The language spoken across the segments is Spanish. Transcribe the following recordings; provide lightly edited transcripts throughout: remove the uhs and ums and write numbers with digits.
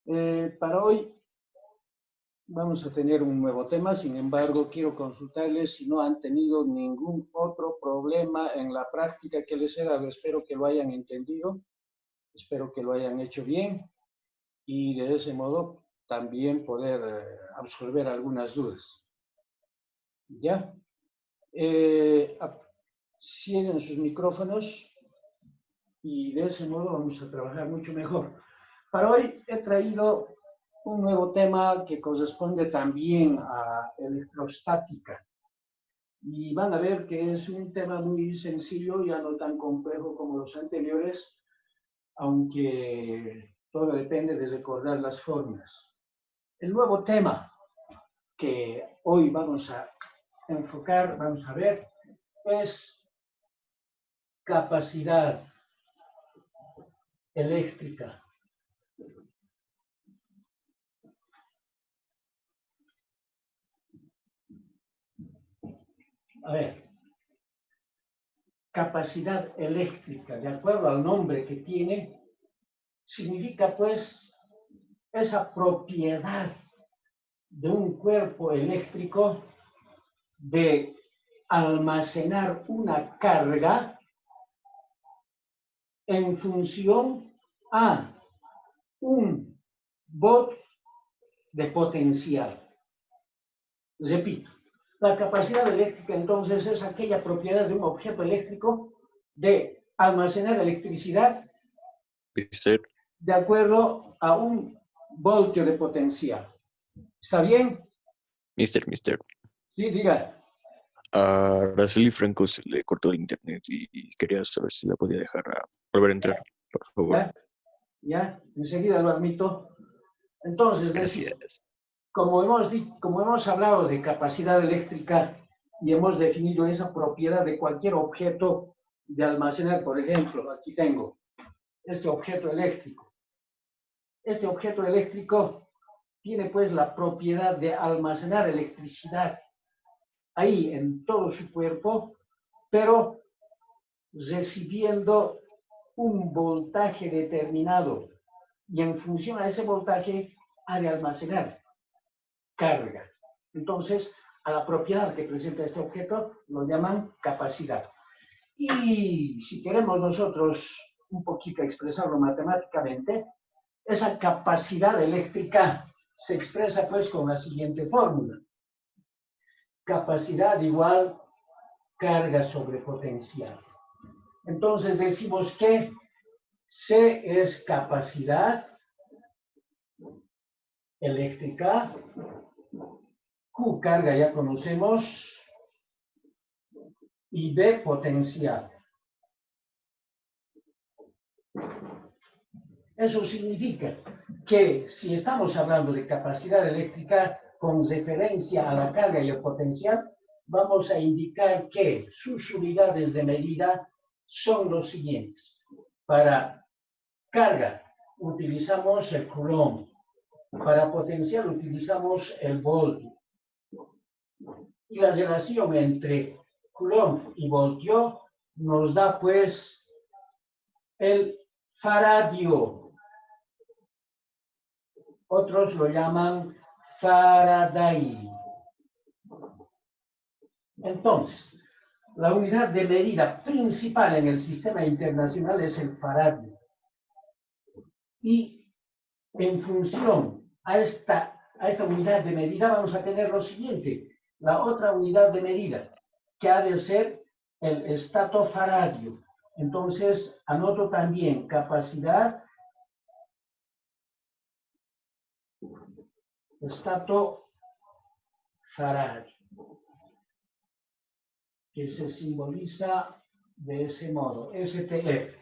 Para hoy vamos a tener un nuevo tema, sin embargo, quiero consultarles si no han tenido ningún otro problema en la práctica que les he dado. Espero que lo hayan entendido, espero que lo hayan hecho bien y de ese modo también poder absolver algunas dudas. ¿Ya? Cierren sus micrófonos y de ese modo vamos a trabajar mucho mejor. Para hoy he traído un nuevo tema que corresponde también a electrostática. Y van a ver que es un tema muy sencillo, ya no tan complejo como los anteriores, aunque todo depende de recordar las fórmulas. El nuevo tema que hoy vamos a enfocar, vamos a ver, es capacidad eléctrica. A ver, capacidad eléctrica, de acuerdo al nombre que tiene, significa pues esa propiedad de un cuerpo eléctrico de almacenar una carga en función a un volt de potencial. Repito, la capacidad eléctrica entonces es aquella propiedad de un objeto eléctrico de almacenar electricidad de acuerdo a un voltio de potencial. ¿Está bien? Mister. Sí, diga. A Araceli Franco se le cortó el internet y quería saber si la podía dejar volver a entrar, por favor. Ya, enseguida lo admito. Entonces, Gracias. como hemos hablado de capacidad eléctrica y hemos definido esa propiedad de cualquier objeto de almacenar, por ejemplo, aquí tengo este objeto eléctrico. Este objeto eléctrico tiene pues la propiedad de almacenar electricidad ahí en todo su cuerpo, pero recibiendo un voltaje determinado y en función a ese voltaje ha de almacenar carga. Entonces, a la propiedad que presenta este objeto lo llaman capacidad. Y si queremos nosotros un poquito expresarlo matemáticamente, esa capacidad eléctrica se expresa pues con la siguiente fórmula. Capacidad igual carga sobre potencial. Entonces decimos que C es capacidad eléctrica, Q carga ya conocemos, y B potencial. Eso significa que si estamos hablando de capacidad eléctrica con referencia a la carga y el potencial, vamos a indicar que sus unidades de medida son los siguientes. Para carga utilizamos el coulomb, para potencial utilizamos el voltio. Y la relación entre coulomb y voltio nos da pues el faradio. Otros lo llaman Faraday. Entonces, la unidad de medida principal en el sistema internacional es el faradio. Y en función a esta unidad de medida vamos a tener lo siguiente. La otra unidad de medida, que ha de ser el estatofaradio. Entonces, anoto también capacidad estatofaradio, que se simboliza de ese modo, STF.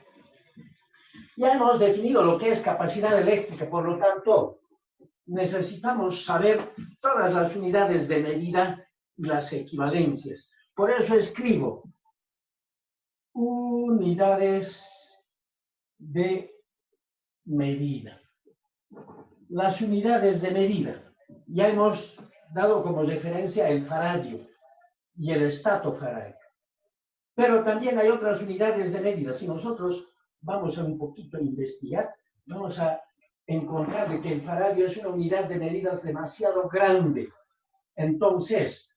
Ya hemos definido lo que es capacidad eléctrica, por lo tanto, necesitamos saber todas las unidades de medida y las equivalencias. Por eso escribo unidades de medida. Las unidades de medida, ya hemos dado como referencia el faradio y el estatofaradio. Pero también hay otras unidades de medida. Si nosotros vamos a un poquito a investigar, vamos a encontrar de que el faradio es una unidad de medidas demasiado grande. Entonces,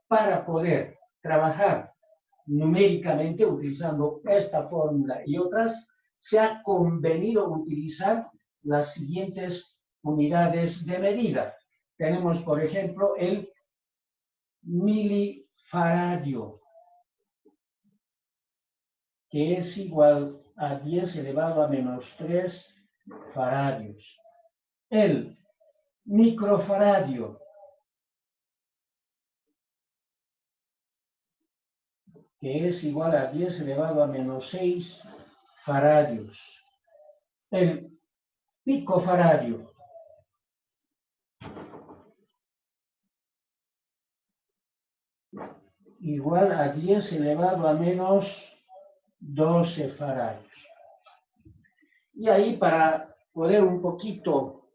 para poder trabajar numéricamente utilizando esta fórmula y otras, se ha convenido utilizar las siguientes unidades de medida. Tenemos, por ejemplo, el milifaradio, que es igual a 10 elevado a menos 3 faradios. El microfaradio, que es igual a 10 elevado a menos 6 faradios. El picofaradio, igual a 10 elevado a menos 12 faradios. Y ahí, para poder un poquito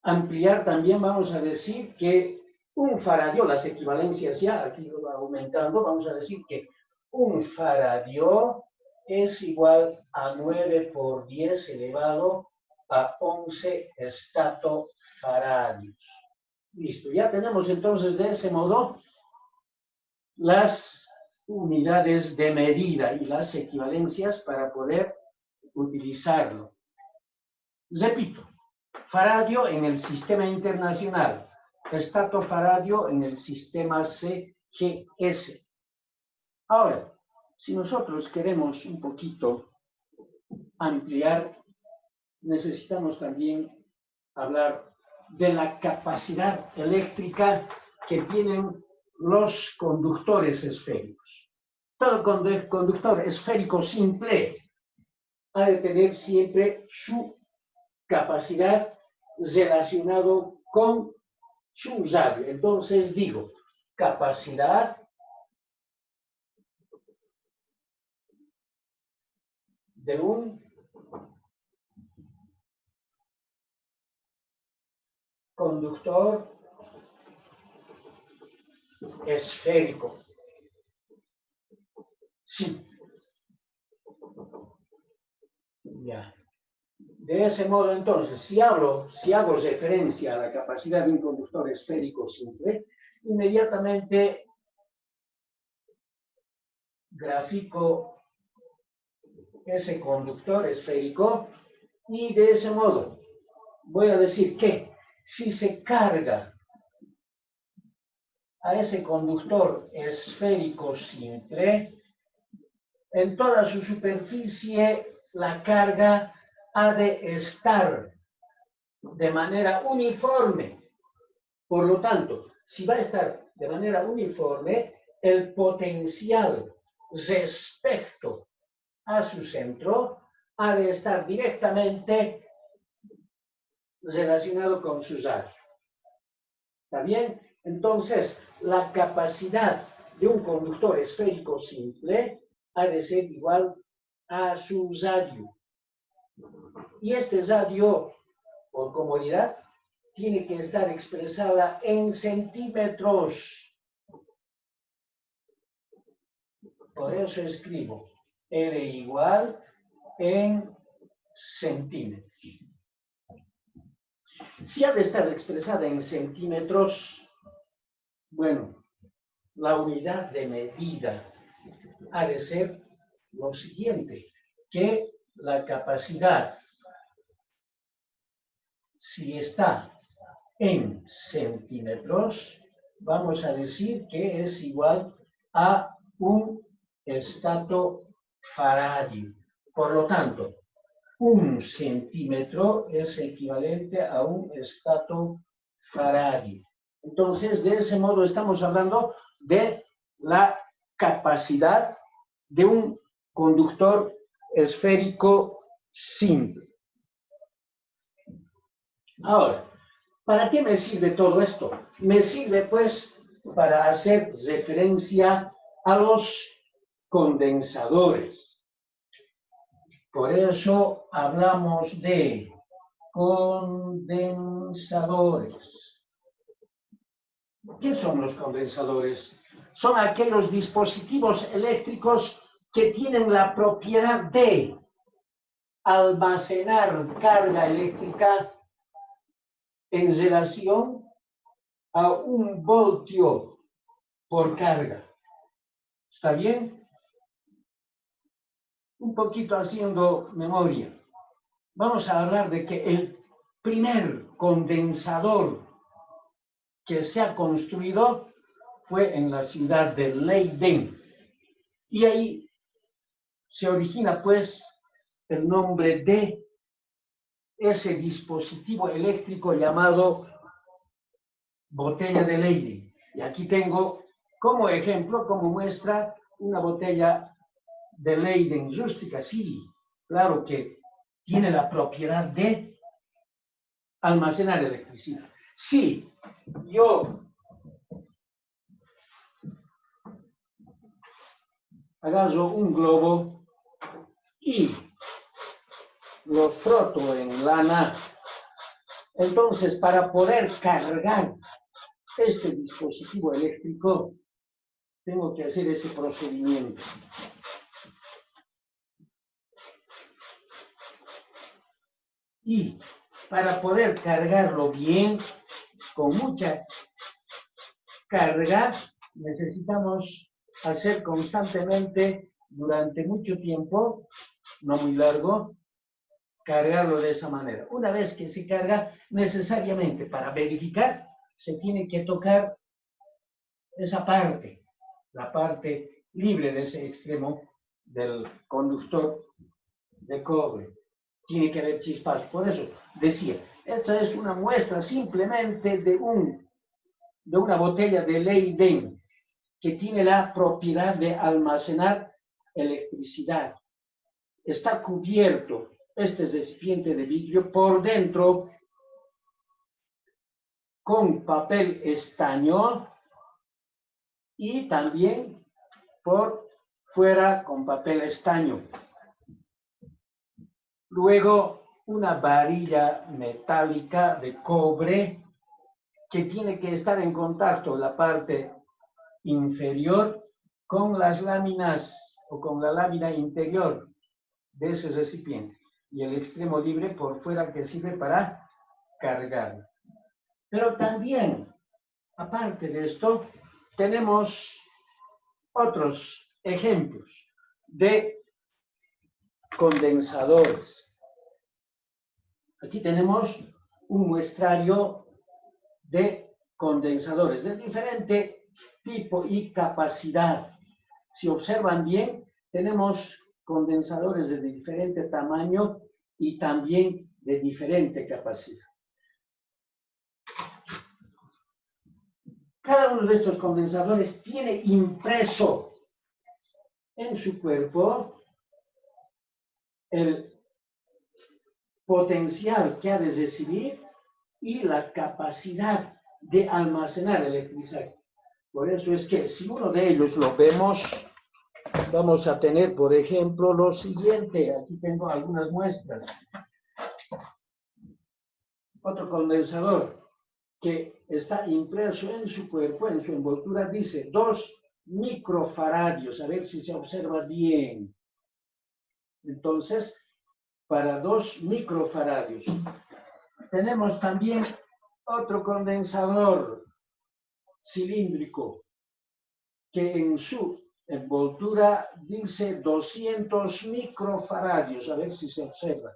ampliar, también vamos a decir que un faradio, las equivalencias ya, aquí lo va aumentando, vamos a decir que un faradio es igual a 9 por 10 elevado a 11 estatofaradios. Listo, ya tenemos entonces de ese modo las unidades de medida y las equivalencias para poder utilizarlo. Repito, faradio en el sistema internacional, estatofaradio en el sistema CGS. Ahora, si nosotros queremos un poquito ampliar, necesitamos también hablar de la capacidad eléctrica que tienen los conductores esféricos. Todo conductor esférico simple ha de tener siempre su capacidad relacionado con su radio. Entonces digo, capacidad de un conductor esférico. Sí. Ya. De ese modo, entonces, si hago referencia a la capacidad de un conductor esférico simple, inmediatamente grafico ese conductor esférico y de ese modo voy a decir que si se carga a ese conductor esférico simple, en toda su superficie la carga ha de estar de manera uniforme. Por lo tanto, si va a estar de manera uniforme, el potencial respecto a su centro ha de estar directamente relacionado con su radio. ¿Está bien? Entonces, la capacidad de un conductor esférico simple ha de ser igual a su radio. Y este radio, por comodidad, tiene que estar expresada en centímetros. Por eso escribo R igual en centímetros. Si ha de estar expresada en centímetros, bueno, la unidad de medida ha de ser lo siguiente, que la capacidad, si está en centímetros, vamos a decir que es igual a un estatofaradio. Por lo tanto, un centímetro es equivalente a un estatofaradio. Entonces, de ese modo estamos hablando de la capacidad de un conductor esférico simple. Ahora, ¿para qué me sirve todo esto? Me sirve, pues, para hacer referencia a los condensadores. Por eso hablamos de condensadores. ¿Qué son los condensadores? Son aquellos dispositivos eléctricos que tienen la propiedad de almacenar carga eléctrica en relación a 1 voltio por carga. ¿Está bien? Un poquito haciendo memoria. Vamos a hablar de que el primer condensador que se ha construido fue en la ciudad de Leiden. Y ahí se origina, pues, el nombre de ese dispositivo eléctrico llamado botella de Leiden. Y aquí tengo como ejemplo, como muestra, una botella de Leiden rústica. Sí, claro que tiene la propiedad de almacenar electricidad. Sí, yo agarro un globo y lo froto en lana. Entonces, para poder cargar este dispositivo eléctrico, tengo que hacer ese procedimiento. Y para poder cargarlo bien, con mucha carga, necesitamos hacer constantemente, durante mucho tiempo, no muy largo, cargarlo de esa manera. Una vez que se carga, necesariamente para verificar, se tiene que tocar esa parte, la parte libre de ese extremo del conductor de cobre. Tiene que haber chispas. Por eso decía, esta es una muestra simplemente de una botella de Leiden que tiene la propiedad de almacenar electricidad. Está cubierto este recipiente de vidrio por dentro con papel estaño y también por fuera con papel estaño. Luego, una varilla metálica de cobre que tiene que estar en contacto la parte inferior con las láminas o con la lámina interior de ese recipiente y el extremo libre por fuera que sirve para cargar. Pero también, aparte de esto, tenemos otros ejemplos de condensadores. Aquí tenemos un muestrario de condensadores de diferente tipo y capacidad. Si observan bien, tenemos condensadores de diferente tamaño y también de diferente capacidad. Cada uno de estos condensadores tiene impreso en su cuerpo el potencial que ha de recibir y la capacidad de almacenar electricidad. Por eso es que si uno de ellos lo vemos, vamos a tener, por ejemplo, lo siguiente. Aquí tengo algunas muestras. Otro condensador que está impreso en su cuerpo, en su envoltura, dice 2 microfaradios. A ver si se observa bien. Entonces, para 2 microfaradios. Tenemos también otro condensador cilíndrico que en su envoltura dice 200 microfaradios. A ver si se observa.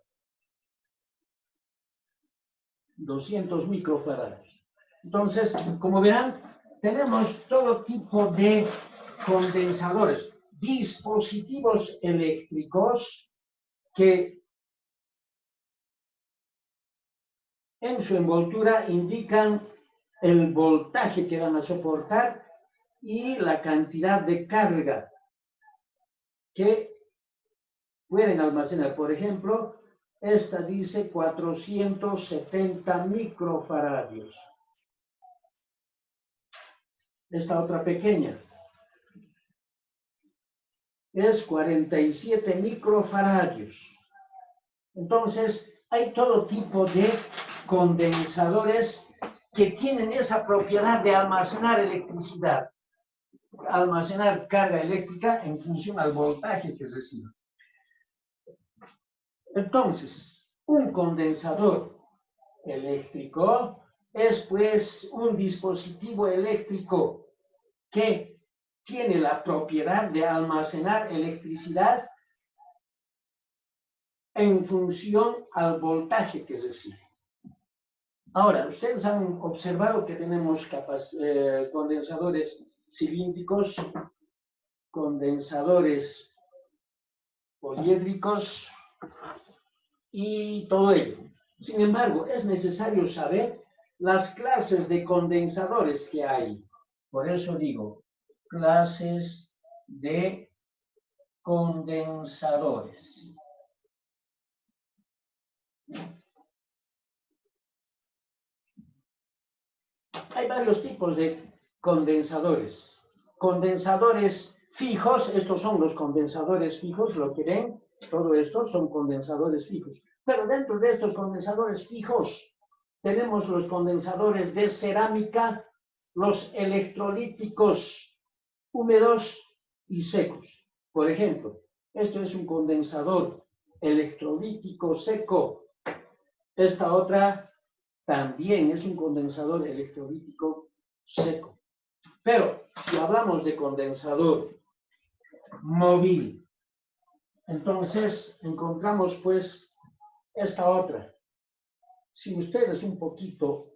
200 microfaradios. Entonces, como verán, tenemos todo tipo de condensadores, dispositivos eléctricos que en su envoltura indican el voltaje que van a soportar y la cantidad de carga que pueden almacenar. Por ejemplo, esta dice 470 microfaradios. Esta otra pequeña es 47 microfaradios. Entonces, hay todo tipo de condensadores que tienen esa propiedad de almacenar electricidad, almacenar carga eléctrica en función al voltaje que recibe. Entonces, un condensador eléctrico es pues un dispositivo eléctrico que tiene la propiedad de almacenar electricidad en función al voltaje que recibe. Ahora, ustedes han observado que tenemos condensadores cilíndricos, condensadores poliédricos y todo ello. Sin embargo, es necesario saber las clases de condensadores que hay. Por eso digo, clases de condensadores. Hay varios tipos de condensadores. Condensadores fijos, estos son los condensadores fijos, lo que ven, todo esto son condensadores fijos. Pero dentro de estos condensadores fijos tenemos los condensadores de cerámica, los electrolíticos húmedos y secos. Por ejemplo, esto es un condensador electrolítico seco. Esta otra también es un condensador electrolítico seco. Pero si hablamos de condensador móvil, entonces encontramos pues esta otra. Si ustedes un poquito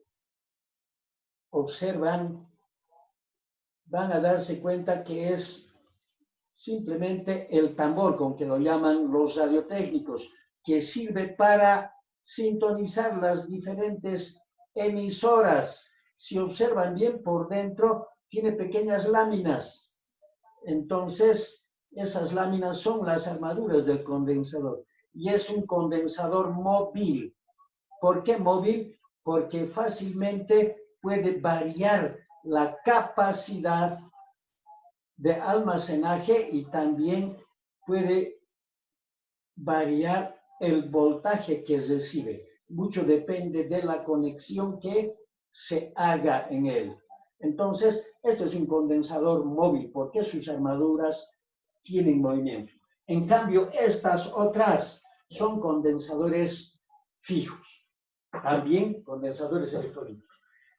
observan, van a darse cuenta que es simplemente el tambor, con que lo llaman los radiotécnicos, que sirve para sintonizar las diferentes emisoras. Si observan bien, por dentro tiene pequeñas láminas. Entonces, esas láminas son las armaduras del condensador. Y es un condensador móvil. ¿Por qué móvil? Porque fácilmente puede variar la capacidad de almacenaje y también puede variar el voltaje que recibe. Mucho depende de la conexión que se haga en él. Entonces, esto es un condensador móvil porque sus armaduras tienen movimiento. En cambio, estas otras son condensadores fijos. También condensadores electrolíticos.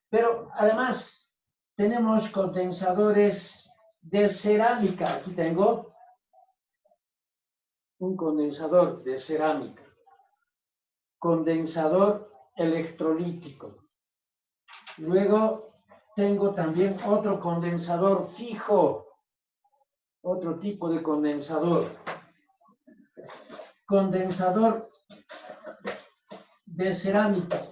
Pero además, tenemos condensadores de cerámica. Aquí tengo un condensador de cerámica, condensador electrolítico. Luego tengo también otro condensador fijo, otro tipo de condensador. Condensador de cerámica.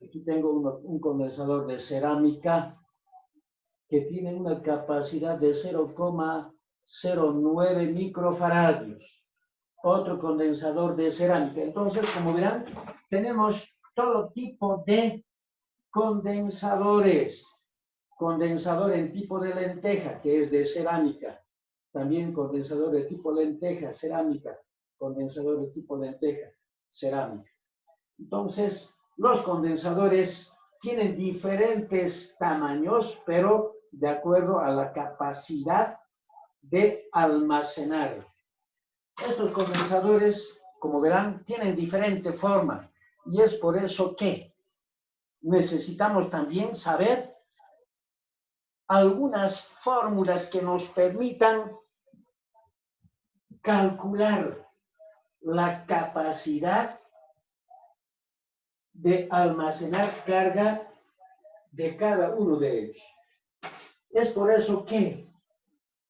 Aquí tengo un condensador de cerámica que tiene una capacidad de 0,09 microfaradios. Otro condensador de cerámica. Entonces, como verán, tenemos todo tipo de condensadores. Condensador en tipo de lenteja, que es de cerámica. También condensador de tipo lenteja, cerámica. Condensador de tipo lenteja, cerámica. Entonces, los condensadores tienen diferentes tamaños, pero de acuerdo a la capacidad de almacenar. Estos condensadores, como verán, tienen diferente forma y es por eso que necesitamos también saber algunas fórmulas que nos permitan calcular la capacidad de almacenar carga de cada uno de ellos. Es por eso que,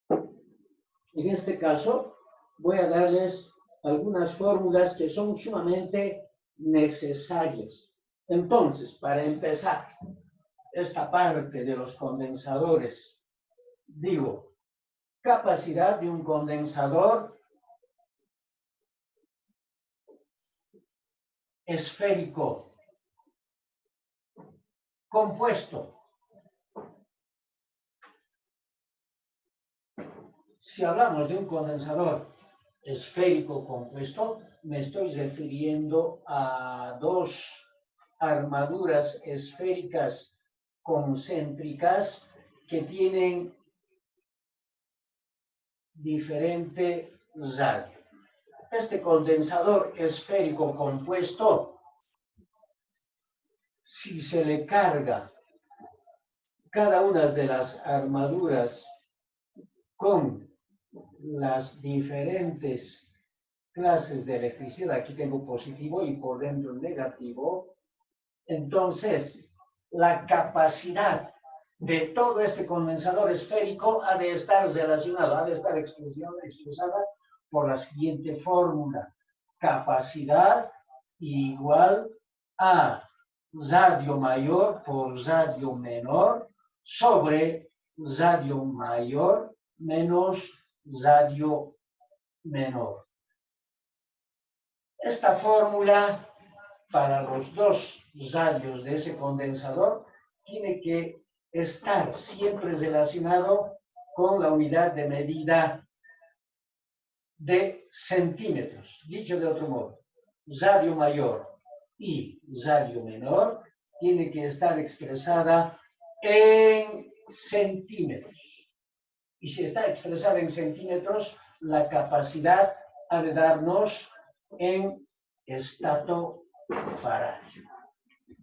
en este caso, voy a darles algunas fórmulas que son sumamente necesarias. Entonces, para empezar, esta parte de los condensadores, digo, capacidad de un condensador esférico, compuesto. Si hablamos de un condensador esférico compuesto, me estoy refiriendo a dos armaduras esféricas concéntricas que tienen diferente radio. este condensador esférico compuesto, si se le carga cada una de las armaduras con las diferentes clases de electricidad, aquí tengo positivo y por dentro negativo, entonces la capacidad de todo este condensador esférico ha de estar relacionado, ha de estar expresada por la siguiente fórmula: capacidad igual a radio mayor por radio menor sobre radio mayor menos radio menor. Esta fórmula para los dos radios de ese condensador tiene que estar siempre relacionado con la unidad de medida de centímetros. Dicho de otro modo, radio mayor y radio menor tiene que estar expresada en centímetros. Y si está expresada en centímetros, la capacidad ha de darnos en estatofaradio.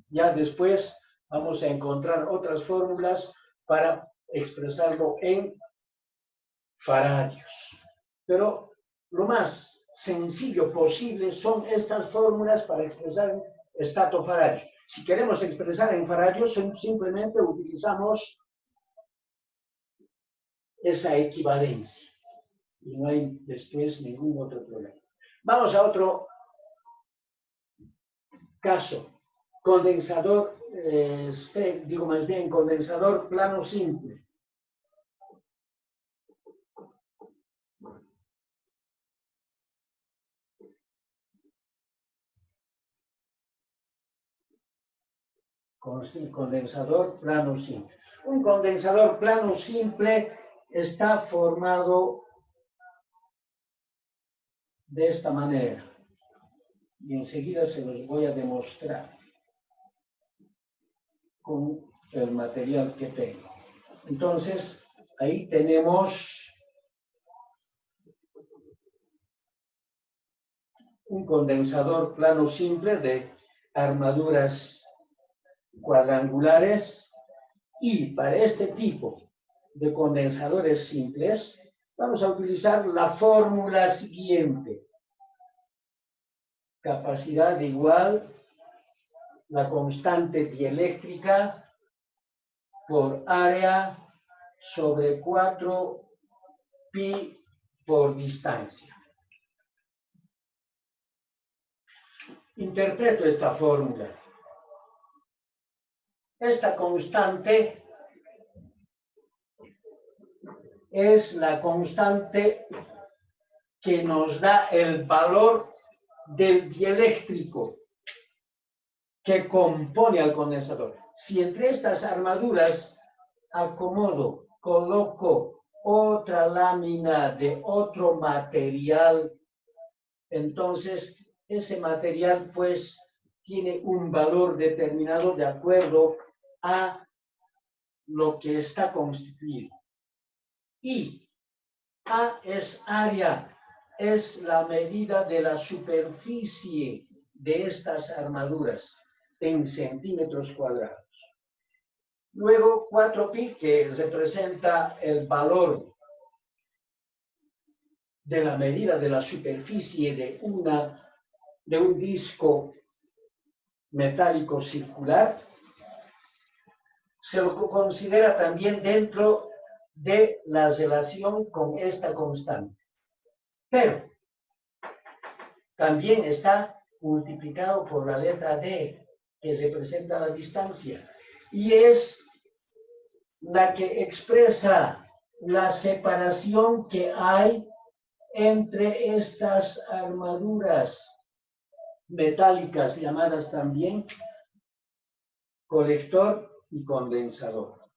Ya después vamos a encontrar otras fórmulas para expresarlo en faradios. Pero lo más sencillo posible son estas fórmulas para expresar en estatofaradio. Si queremos expresar en faradios, simplemente utilizamos esa equivalencia. Y no hay después ningún otro problema. Vamos a otro caso. Condensador, digo más bien condensador plano simple. Condensador plano simple. Un condensador plano simple está formado de esta manera. Y enseguida se los voy a demostrar con el material que tengo. Entonces, ahí tenemos un condensador plano simple de armaduras cuadrangulares, y para este tipo de condensadores simples vamos a utilizar la fórmula siguiente: capacidad igual la constante dieléctrica por área sobre 4 pi por distancia. Interpreto esta fórmula. Esta constante es la constante que nos da el valor del dieléctrico que compone al condensador. Si entre estas armaduras acomodo, coloco otra lámina de otro material, entonces ese material pues tiene un valor determinado de acuerdo a lo que está constituido. Y A es área, es la medida de la superficie de estas armaduras en centímetros cuadrados. Luego 4pi, que representa el valor de la medida de la superficie de un disco metálico circular, se lo considera también dentro de la relación con esta constante. Pero también está multiplicado por la letra D, que representa la distancia, y es la que expresa la separación que hay entre estas armaduras metálicas llamadas también colector y condensador.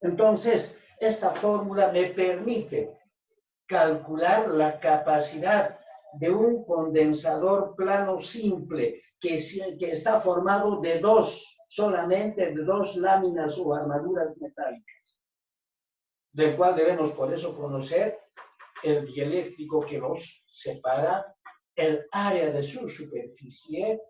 Entonces, esta fórmula me permite calcular la capacidad de un condensador plano simple que está formado de solamente de dos láminas o armaduras metálicas, del cual debemos por eso conocer el dieléctrico que los separa el área de su superficie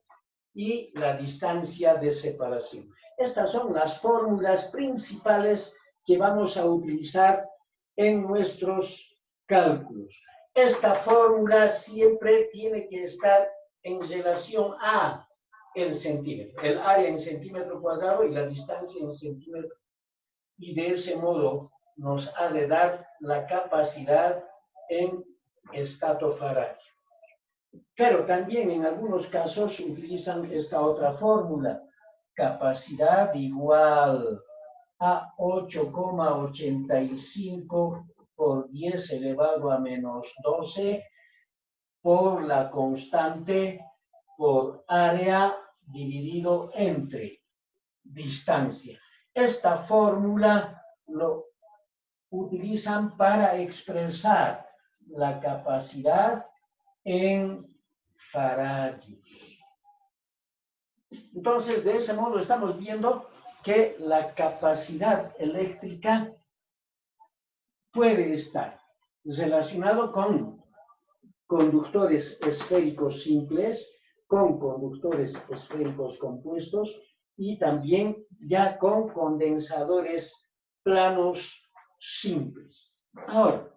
y la distancia de separación. Estas son las fórmulas principales que vamos a utilizar en nuestros cálculos. Esta fórmula siempre tiene que estar en relación a el centímetro, el área en centímetro cuadrado y la distancia en centímetro. Y de ese modo nos ha de dar la capacidad en estatofaradio. Pero también en algunos casos utilizan esta otra fórmula, capacidad igual a 8,85 por 10 elevado a menos 12 por la constante por área dividido entre distancia. Esta fórmula lo utilizan para expresar la capacidad en faradios. Entonces, de ese modo estamos viendo que la capacidad eléctrica puede estar relacionado con conductores esféricos simples, con conductores esféricos compuestos y también ya con condensadores planos simples. Ahora,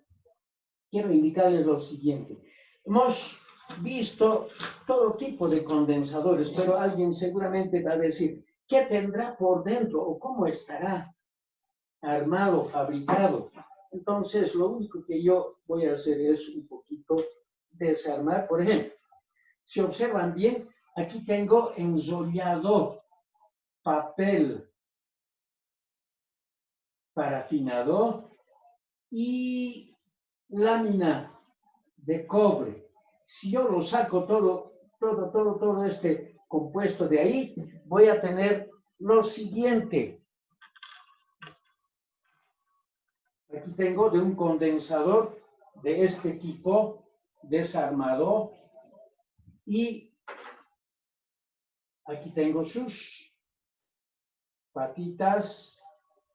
quiero indicarles lo siguiente. Hemos visto todo tipo de condensadores, pero alguien seguramente va a decir, ¿qué tendrá por dentro o cómo estará armado, fabricado? Entonces, lo único que yo voy a hacer es un poquito desarmar. Por ejemplo, si observan bien, aquí tengo enrollado papel parafinado y lámina de cobre. Si yo lo saco todo este compuesto de ahí, voy a tener lo siguiente. Aquí tengo de un condensador de este tipo, desarmado, y aquí tengo sus patitas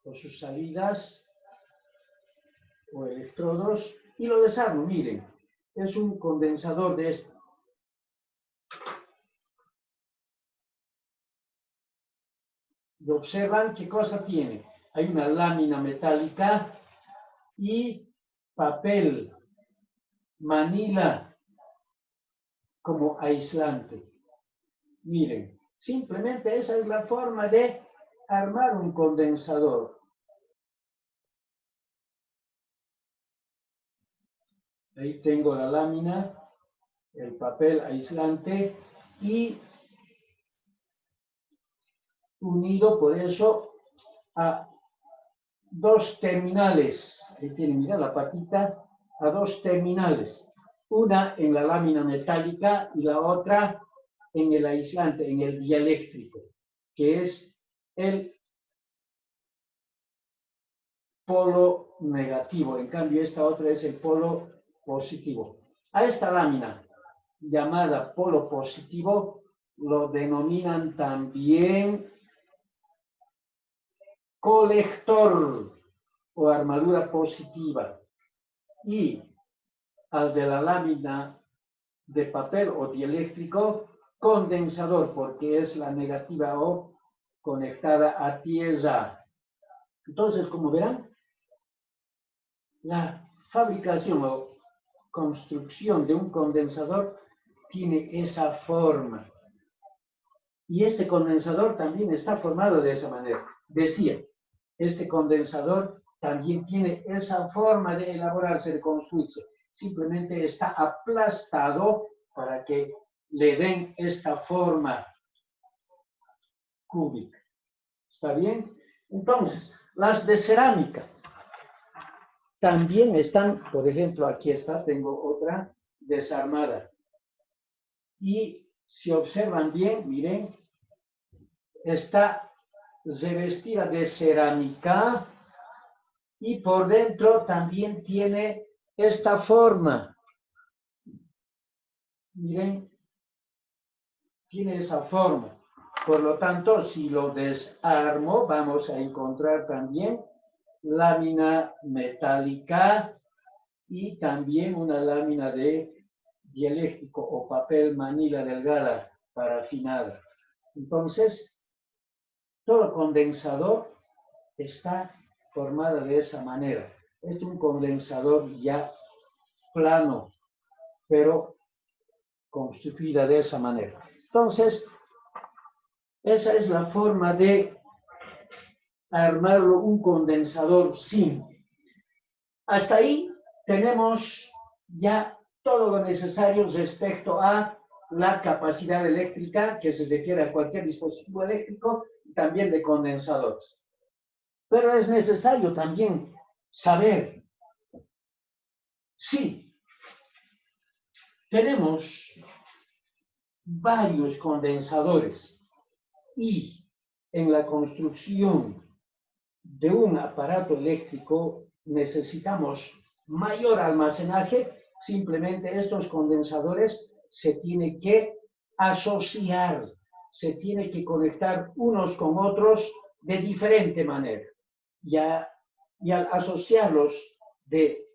o sus salidas o electrodos, y lo desarmo, miren, es un condensador de este. Y observan qué cosa tiene. Hay una lámina metálica y papel manila como aislante. Miren, simplemente esa es la forma de armar un condensador. Ahí tengo la lámina, el papel aislante y unido por eso a dos terminales. Ahí tienen, mira la patita, a dos terminales. Una en la lámina metálica y la otra en el aislante, en el dieléctrico, que es el polo negativo. En cambio, esta otra es el polo positivo. A esta lámina llamada polo positivo lo denominan también colector o armadura positiva, y al de la lámina de papel o dieléctrico, condensador, porque es la negativa o conectada a tierra. Entonces, como verán, la fabricación o construcción de un condensador tiene esa forma. Y este condensador también está formado de esa manera. Decía, este condensador también tiene esa forma de elaborarse, de construirse. Simplemente está aplastado para que le den esta forma cúbica. ¿Está bien? Entonces, las de cerámica también están, por ejemplo, aquí está, tengo otra desarmada. Y si observan bien, miren, está revestida de cerámica y por dentro también tiene esta forma. Miren, tiene esa forma. Por lo tanto, si lo desarmo, vamos a encontrar también lámina metálica y también una lámina de dieléctrico o papel manila delgada para afinar. Entonces, todo condensador está formado de esa manera. Es un condensador ya plano, pero constituida de esa manera. Entonces, esa es la forma de armarlo un condensador simple. Hasta ahí tenemos ya todo lo necesario respecto a la capacidad eléctrica que se refiere a cualquier dispositivo eléctrico y también de condensadores. Pero es necesario también saber si tenemos varios condensadores y en la construcción de un aparato eléctrico necesitamos mayor almacenaje. Simplemente estos condensadores se tienen que asociar, se tienen que conectar unos con otros de diferente manera. Y al asociarlos de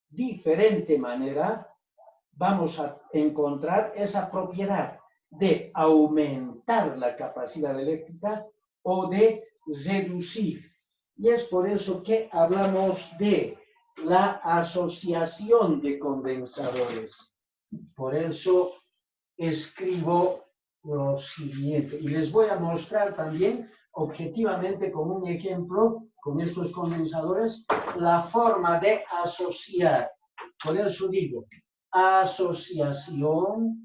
diferente manera, vamos a encontrar esa propiedad de aumentar la capacidad eléctrica o de reducir. Y es por eso que hablamos de la asociación de condensadores. Por eso escribo lo siguiente. Y les voy a mostrar también objetivamente con un ejemplo, con estos condensadores, la forma de asociar. Por eso digo, asociación